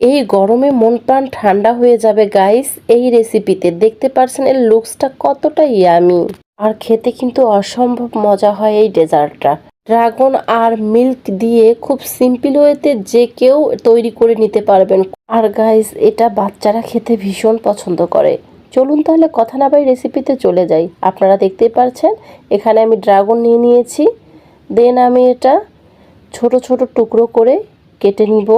এই গরমে মন প্রাণ ঠান্ডা হয়ে যাবে গাইস এই রেসিপিতে। দেখতে পারছেন এর লুকসটা কতটা ইয়ামি, আর খেতে কিন্তু অসম্ভব মজা হয় এই ডেজার্টটা। ড্রাগন আর মিল্ক দিয়ে খুব সিম্পল ওয়েতে যে কেউ তৈরি করে নিতে পারবেন। আর গাইস এটা বাচ্চারা খেতে ভীষণ পছন্দ করে। চলুন তাহলে কথা না বাড়িয়ে রেসিপিতে চলে যাই। আপনারা দেখতেই পারছেন এখানে আমি ড্রাগন নিয়ে নিয়েছি। দেন আমি এটা ছোট ছোট টুকরো করে কেটে নিব।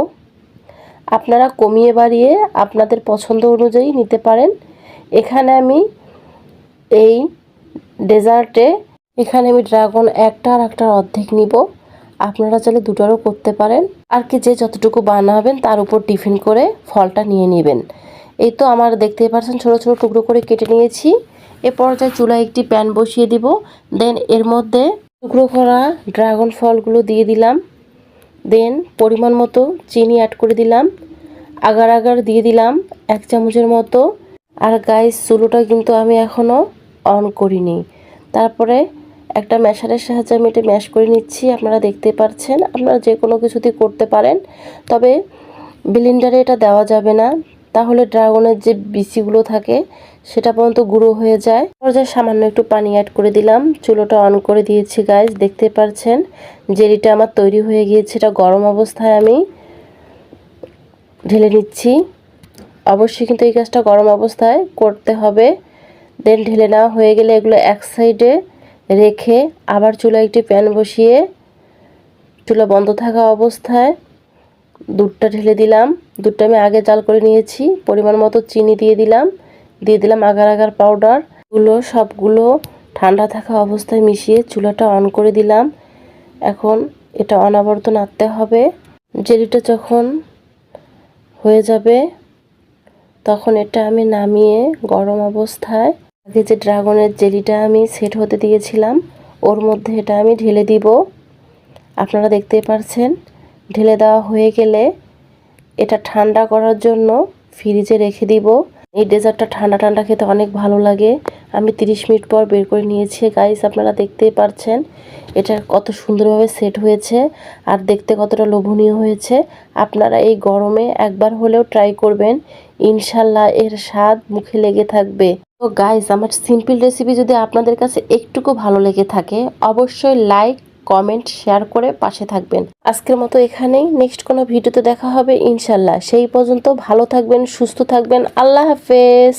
আপনারা কমিয়ে বাড়িয়ে আপনাদের পছন্দ অনুযায়ী নিতে পারেন। এখানে আমি এই ডেজার্টে ড্রাগন একটা আর একটার অর্ধেক নিব। আপনারা চাইলে দুটারও করতে পারেন, আর কি যে যতটুকু বানাবেন তার উপর টিফিন করে ফলটা নিয়ে নেবেন। এই তো আমার দেখতেই পাচ্ছেন ছোট ছোট টুকরো করে কেটে নিয়েছি। এ পর্যায়ে চুলায় একটি প্যান বসিয়ে দিব। দেন এর মধ্যে টুকরো করা ড্রাগন ফলগুলো দিয়ে দিলাম। দেন পরিমাণ মতো চিনি অ্যাড করে দিলাম। আগার আগার দিয়ে দিলাম 1 চামচের মতো। আর গাইস চুলোটা কিন্তু আমি এখনও অন করিনি। তারপরে একটা ম্যাশারের সাহায্যে আমি এটা ম্যাশ করে নিচ্ছি। আপনারা দেখতে পাচ্ছেন, আপনারা যে কোনো কিছুতেই করতে পারেন, তবে ব্লেন্ডারে এটা দেওয়া যাবে না, তাহলে ড্রাগনের যে বিচিগুলো থাকে সেটা পর্যন্ত গুঁড়ো হয়ে যায়। পর্যায়ে সামান্য একটু পানি অ্যাড করে দিলাম। চুলোটা অন করে দিয়েছি গাইস, দেখতে পাচ্ছেন জেলিটা আমার তৈরি হয়ে গিয়েছে। এটা গরম অবস্থায় আমি ঢেলে নিচ্ছি। অবশ্যই কিন্তু এই কাজটা গরম অবস্থায় করতে হবে। দেন ঢেলে নেওয়া হয়ে গেলে এগুলো এক সাইডে রেখে আবার চুলায় একটি প্যান বসিয়ে চুলা বন্ধ থাকা অবস্থায় দুধটা ঢেলে দিলাম। দুধটা আমি আগে জাল করে নিয়েছি। পরিমাণ মতো চিনি দিয়ে দিলাম আগার আগার পাউডার। সবগুলো ঠান্ডা থাকা অবস্থায় মিশিয়ে চুলাটা অন করে দিলাম। এখন এটা অনবরত নাড়তে হবে। জেলিটা যখন হয়ে যাবে তখন এটা আমি নামিয়ে গরম অবস্থায় আগে যে ড্রাগনের জেলিটা আমি সেট হতে দিয়েছিলাম ওর মধ্যে এটা আমি ঢেলে দিব। আপনারা দেখতেই পাচ্ছেন ঢেলে দেওয়া হয়ে গেলে এটা ঠান্ডা করার জন্য ফ্রিজে রেখে দিব। এই ডেজার্টটা ঠান্ডা ঠান্ডা খেতে অনেক ভালো লাগে। আমি 30 মিনিট পর বের করে নিয়েছি গাইস, আপনারা দেখতেই পাচ্ছেন এটা কত সুন্দরভাবে সেট হয়েছে আর দেখতে কতটা লোভনীয় হয়েছে। আপনারা এই গরমে একবার হলেও ট্রাই করবেন, ইনশাল্লাহ এর স্বাদ মুখে লেগে থাকবে। তো গাইস আমার সিম্পল রেসিপি যদি আপনাদের কাছে একটুকু ভালো লেগে থাকে অবশ্যই লাইক কমেন্ট শেয়ার করে পাশে থাকবেন। আজকের মতো এখানেই, নেক্সট কোনো ভিডিওতে দেখা হবে ইনশাল্লাহ। সেই পর্যন্ত ভালো থাকবেন, সুস্থ থাকবেন। আল্লাহ হাফেজ।